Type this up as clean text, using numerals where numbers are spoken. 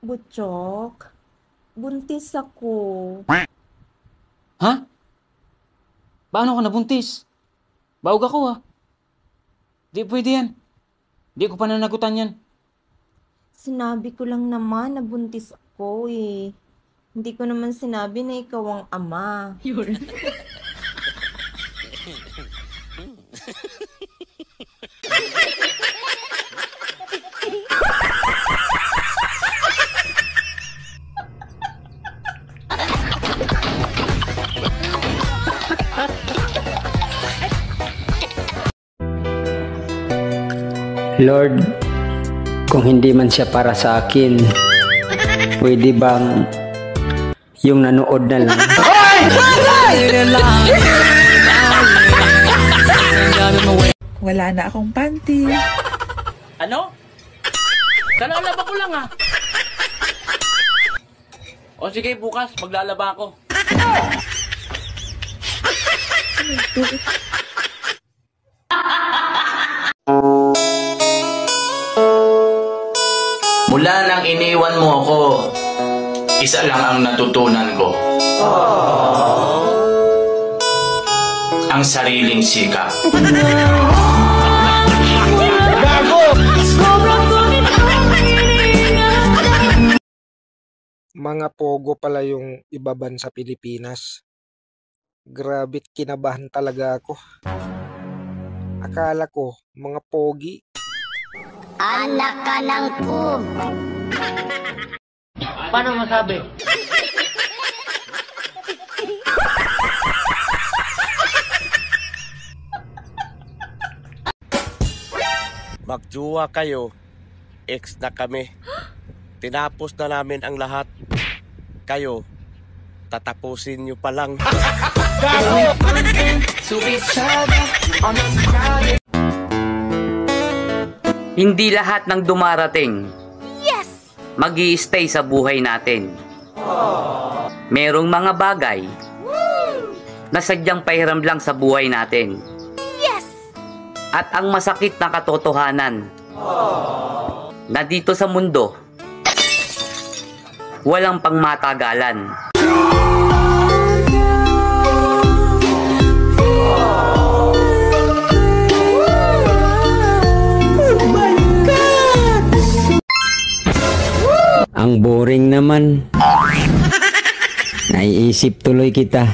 Butchok, buntis ako. Ha? Paano ka nabuntis? Baog ako ha. Di pwede yan. Di ko pananagutan yan. Sinabi ko lang naman na buntis ako eh. Hindi ko naman sinabi na ikaw ang ama. Lord, kung hindi man siya para sa akin, pwede bang yung nanood na lang? Wala na akong panty. Ano? Kalalaba ko lang ha. O sige, bukas maglalaba ako. Mula nang iniwan mo ako, isa lang ang natutunan ko. Ang sariling sikap. Mga pogo pala yung ibaban sa Pilipinas. Grabe't kinabahan talaga ako. Akala ko, mga pogi. Anak ka ng pug. Paano masabi? Magjuwa kayo, ex na kami. Tinapos na namin ang lahat. Kayo, tatapusin nyo pa lang. Hindi lahat ng dumarating mag-i-stay sa buhay natin. Merong mga bagay na sadyang pahiram lang sa buhay natin. At ang masakit na katotohanan na dito sa mundo, walang pangmatagalan. Ang boring naman. Naiisip tuloy kita.